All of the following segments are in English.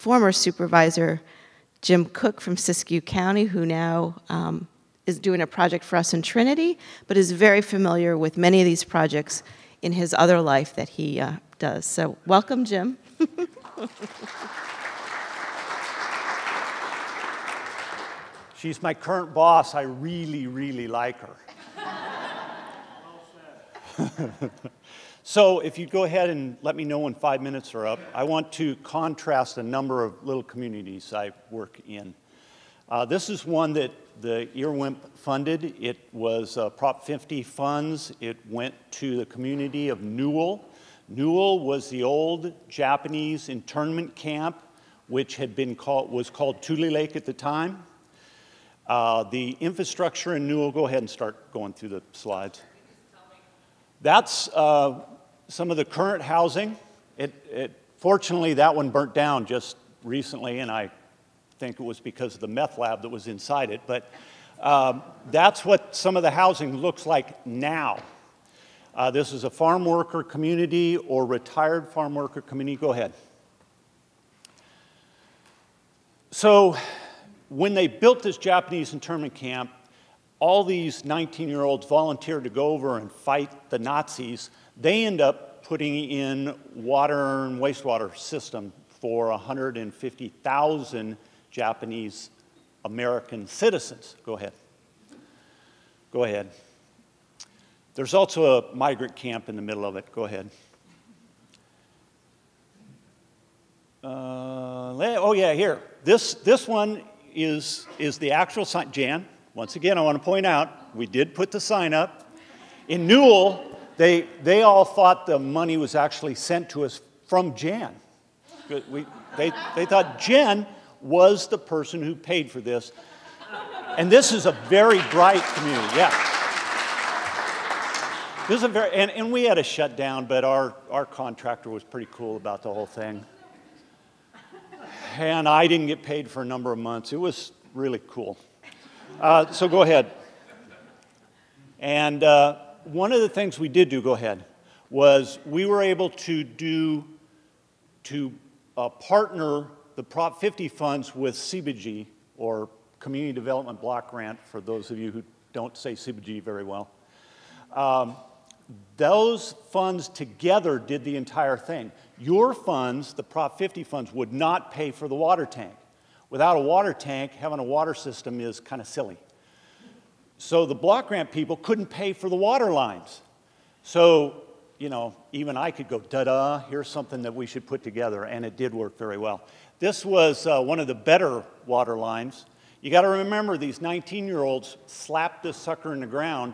former supervisor, Jim Cook from Siskiyou County, who now is doing a project for us in Trinity, but is very familiar with many of these projects in his other life that he does. So welcome, Jim. She's my current boss. I really, really like her. So if you go ahead and let me know when 5 minutes are up, I want to contrast a number of little communities I work in. This is one that the Earwimp funded. It was Prop 50 funds. It went to the community of Newell. Newell was the old Japanese internment camp, which was called Tule Lake at the time. The infrastructure in Newell, go ahead and start going through the slides. That's some of the current housing. Fortunately, that one burnt down just recently, and I think it was because of the meth lab that was inside it. But that's what some of the housing looks like now. This is a farm worker community or retired farm worker community. Go ahead. So when they built this Japanese internment camp, all these 19-year-olds volunteered to go over and fight the Nazis. They end up putting in water and wastewater system for 150,000 Japanese American citizens. Go ahead. Go ahead. There's also a migrant camp in the middle of it. Go ahead. Oh yeah, here. This one is the actual sign. Jan, once again, I want to point out, we did put the sign up. In Newell, they all thought the money was actually sent to us from Jan. They thought Jen was the person who paid for this. And this is a very bright community, yeah. This is and we had a shutdown, but our contractor was pretty cool about the whole thing. And I didn't get paid for a number of months. It was really cool. So go ahead. And one of the things we did do, go ahead, was we were able to partner the Prop 50 funds with CBG, or Community Development Block Grant, for those of you who don't say CBG very well. Those funds together did the entire thing. Your funds, the Prop 50 funds, would not pay for the water tank. Without a water tank, having a water system is kind of silly. So the block grant people couldn't pay for the water lines. So, you know, even I could go, da-da, here's something that we should put together, and it did work very well. This was one of the better water lines. You got to remember, these 19-year-olds slapped this sucker in the ground.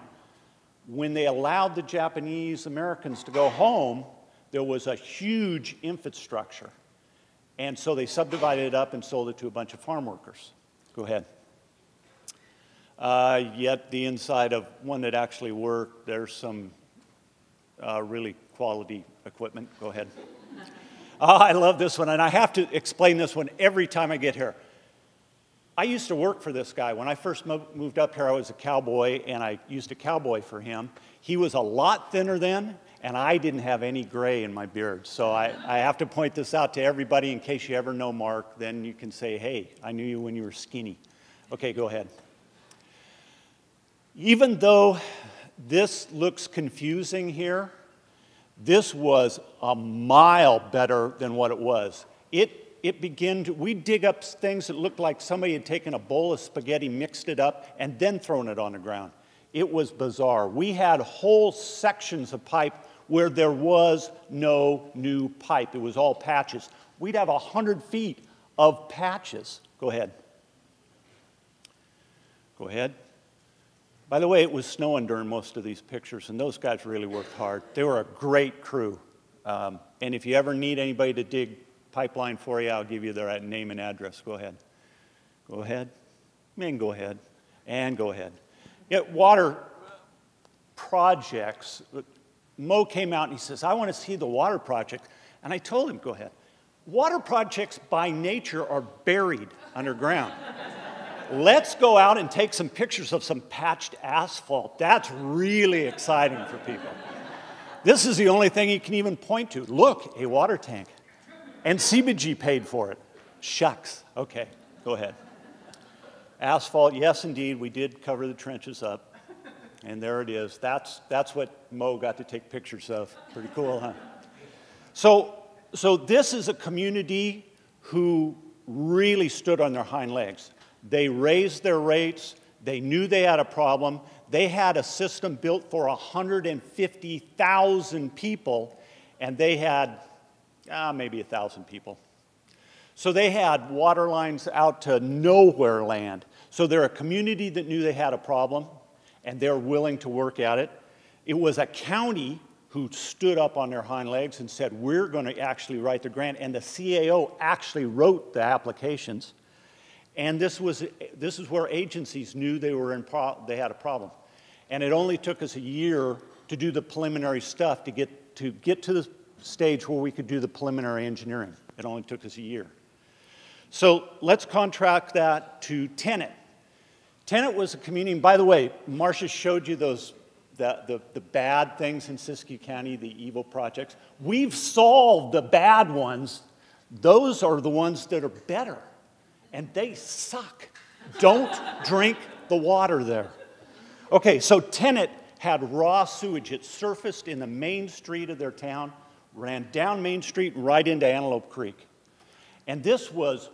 When they allowed the Japanese Americans to go home, there was a huge infrastructure. And so they subdivided it up and sold it to a bunch of farm workers. Go ahead. Yet the inside of one that actually worked, there's some really quality equipment. Go ahead. I love this one, and I have to explain this one every time I get here. I used to work for this guy. When I first moved up here, I was a cowboy, and I used to cowboy for him. He was a lot thinner then, and I didn't have any gray in my beard. So I have to point this out to everybody in case you ever know Mark. Then you can say, hey, I knew you when you were skinny. Okay, go ahead. Even though this looks confusing here, this was a mile better than what it was. We'd dig up things that looked like somebody had taken a bowl of spaghetti, mixed it up, and then thrown it on the ground. It was bizarre. We had whole sections of pipe where there was no new pipe. It was all patches. We'd have 100 feet of patches. Go ahead. Go ahead. By the way, it was snowing during most of these pictures, and those guys really worked hard. They were a great crew. And if you ever need anybody to dig pipeline for you, I'll give you their name and address. Go ahead. Go ahead. And go ahead. And go ahead. Yet water projects, Mo came out and he says, I want to see the water project. And I told him, go ahead. Water projects by nature are buried underground. Let's go out and take some pictures of some patched asphalt. That's really exciting for people. This is the only thing you can even point to. Look, a water tank. And CBG paid for it. Shucks. Okay, go ahead. Asphalt, yes, indeed, we did cover the trenches up. And there it is. That's what Mo got to take pictures of. Pretty cool, huh? So this is a community who really stood on their hind legs. They raised their rates. They knew they had a problem. They had a system built for 150,000 people, and they had maybe 1,000 people. So they had water lines out to nowhere land. So they're a community that knew they had a problem, and they're willing to work at it. It was a county who stood up on their hind legs and said, we're going to actually write the grant, and the CAO actually wrote the applications. And this is where agencies knew they had a problem. And it only took us a year to do the preliminary stuff to get to the stage where we could do the preliminary engineering. It only took us a year. So let's contract that to Tenet. Tenet was a community, and by the way, Marcia showed you those the bad things in Siskiyou County, the evil projects. We've solved the bad ones. Those are the ones that are better, and they suck. Don't drink the water there. Okay, so Tenet had raw sewage. It surfaced in the main street of their town, ran down Main Street and right into Antelope Creek. And this was,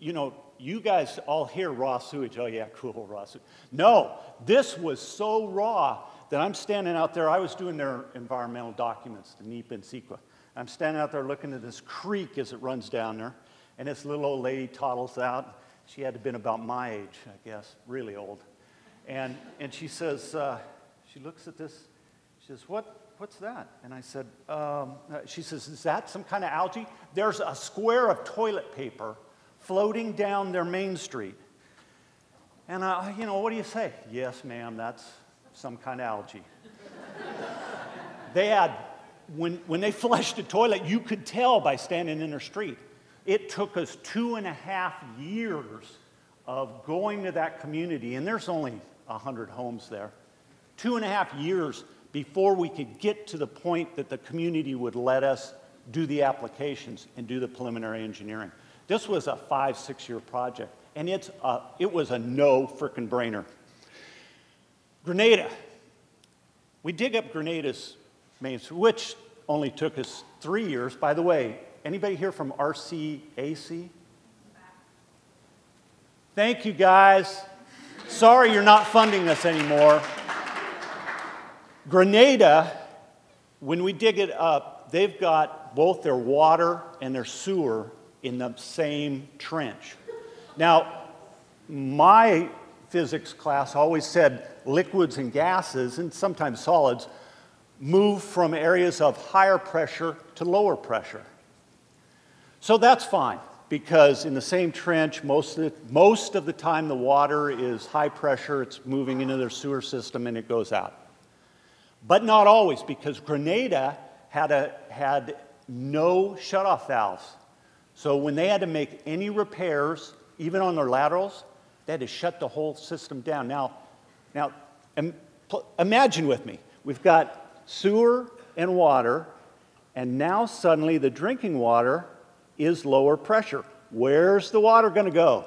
you know, you guys all hear raw sewage. Oh, yeah, cool, raw sewage. No, this was so raw that I'm standing out there. I was doing their environmental documents, the NEPA and CEQA. I'm standing out there looking at this creek as it runs down there, and this little old lady toddles out. She had to have been about my age, I guess, really old. And she says, she looks at this, she says, what's that? And I said, she says, is that some kind of algae? There's a square of toilet paper floating down their main street. And, you know, what do you say? Yes, ma'am, that's some kind of algae. They had, when they flushed the toilet, you could tell by standing in their street. It took us 2.5 years of going to that community, and there's only 100 homes there. 2.5 years before we could get to the point that the community would let us do the applications and do the preliminary engineering. This was a 5-6 year project, and it was a no frickin' brainer. Grenada. We dig up Grenada's main, which only took us 3 years. By the way, anybody here from RCAC? Thank you, guys. Sorry you're not funding this anymore. Grenada, when we dig it up, they've got both their water and their sewer in the same trench. Now, my physics class always said liquids and gases, and sometimes solids, move from areas of higher pressure to lower pressure. So that's fine, because in the same trench, most of the time the water is high pressure, it's moving into their sewer system and it goes out. But not always, because Grenada had no shutoff valves. So when they had to make any repairs, even on their laterals, they had to shut the whole system down. Now, imagine with me, we've got sewer and water, and now suddenly the drinking water is lower pressure. Where's the water going to go?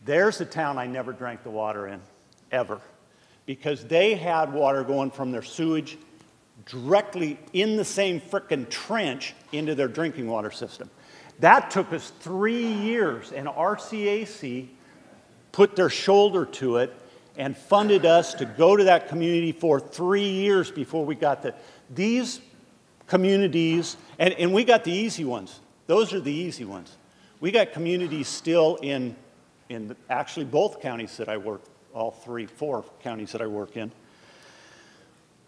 There's a town I never drank the water in, ever. Because they had water going from their sewage directly in the same frickin' trench into their drinking water system. That took us 3 years, and RCAC put their shoulder to it and funded us to go to that community for 3 years before we got these communities, and we got the easy ones. Those are the easy ones. We got communities still in actually both counties that I work, all 4 counties that I work in,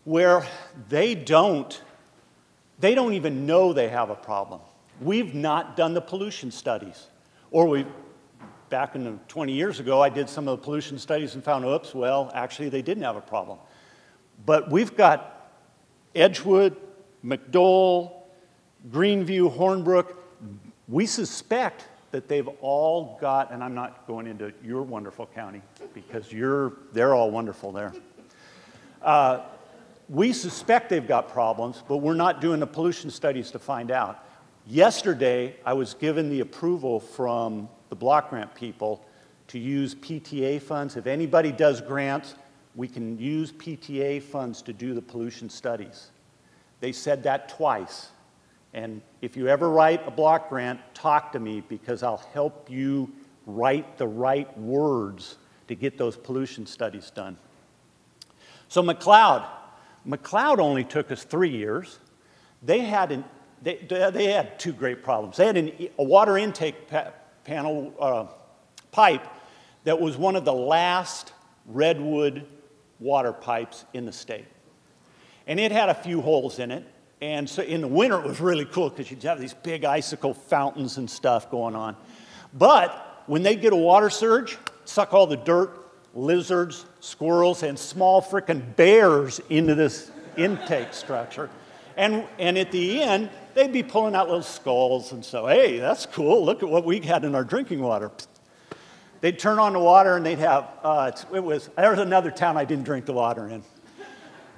where they don't even know they have a problem. We've not done the pollution studies. Or back in 20 years ago, I did some of the pollution studies and found, oops, well, actually they didn't have a problem. But we've got Edgewood, McDowell, Greenview, Hornbrook. We suspect that they've all got, and I'm not going into your wonderful county because they're all wonderful there. We suspect they've got problems, but we're not doing the pollution studies to find out. Yesterday, I was given the approval from the block grant people to use PTA funds. If anybody does grants, we can use PTA funds to do the pollution studies. They said that twice. And if you ever write a block grant, talk to me because I'll help you write the right words to get those pollution studies done. So McLeod only took us 3 years. They had two great problems. They had a water intake pipe that was one of the last redwood water pipes in the state. And it had a few holes in it. And so in the winter, it was really cool because you'd have these big icicle fountains and stuff going on. But when they get a water surge, suck all the dirt, lizards, squirrels, and small frickin' bears into this intake structure. And at the end, they'd be pulling out little skulls and so, hey, that's cool. Look at what we had in our drinking water. They'd turn on the water and they'd have, there was another town I didn't drink the water in.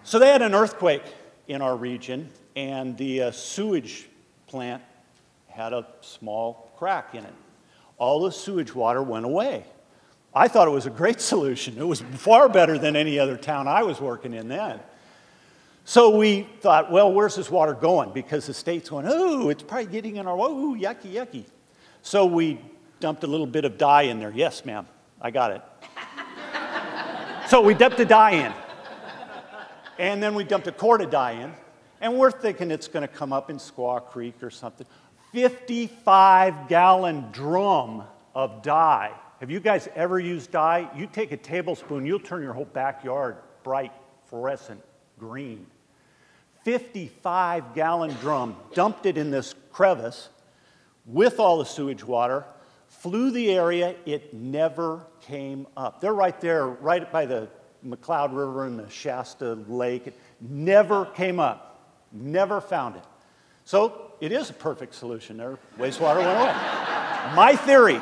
So they had an earthquake in our region, and the sewage plant had a small crack in it. All the sewage water went away. I thought it was a great solution. It was far better than any other town I was working in then. So we thought, well, where's this water going? Because the state's going, oh, it's probably getting in our water. Ooh, yucky, yucky. So we dumped a little bit of dye in there. Yes, ma'am, I got it. So we dumped the dye in. And then we dumped a quart of dye in. And we're thinking it's going to come up in Squaw Creek or something. 55-gallon drum of dye. Have you guys ever used dye? You take a tablespoon, you'll turn your whole backyard bright, fluorescent green. 55-gallon drum, dumped it in this crevice with all the sewage water, flew the area, it never came up. They're right there, right by the McLeod River and the Shasta Lake. It never came up. Never found it. So it is a perfect solution. Their wastewater went away. My theory,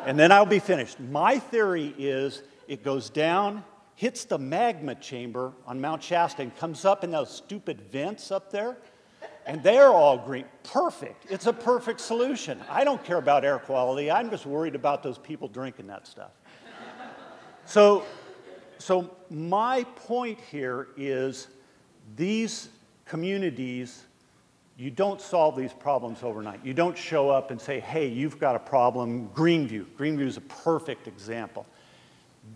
and then I'll be finished. My theory is it goes down, hits the magma chamber on Mount Shasta, and comes up in those stupid vents up there, and they're all green. Perfect. It's a perfect solution. I don't care about air quality. I'm just worried about those people drinking that stuff. So my point here is these communities, you don't solve these problems overnight. You don't show up and say, hey, you've got a problem. Greenview is a perfect example.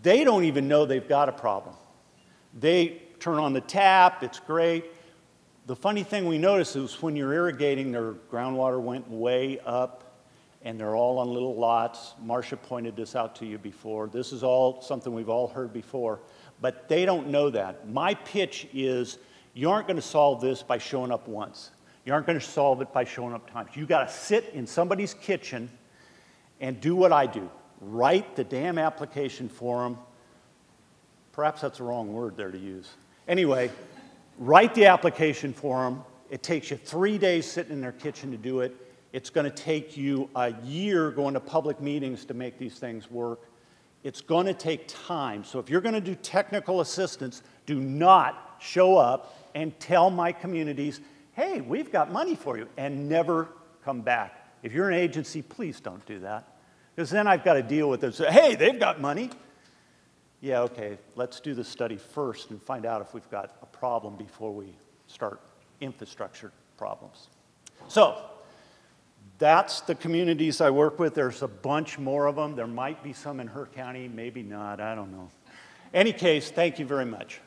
They don't even know they've got a problem. They turn on the tap, it's great. The funny thing we notice is when you're irrigating, their groundwater went way up, and they're all on little lots. Marcia pointed this out to you before. This is all something we've all heard before, but they don't know that. My pitch is you aren't going to solve this by showing up once. You aren't going to solve it by showing up times. You've got to sit in somebody's kitchen and do what I do. Write the damn application for them. Perhaps that's the wrong word there to use. Anyway, write the application for them. It takes you 3 days sitting in their kitchen to do it. It's going to take you a year going to public meetings to make these things work. It's going to take time. So if you're going to do technical assistance, do not show up and tell my communities, hey, we've got money for you, and never come back. If you're an agency, please don't do that. Because then I've got to deal with it. Hey, they've got money. Yeah, okay, let's do the study first and find out if we've got a problem before we start infrastructure problems. So that's the communities I work with. There's a bunch more of them. There might be some in her county, maybe not, I don't know. Any case, thank you very much.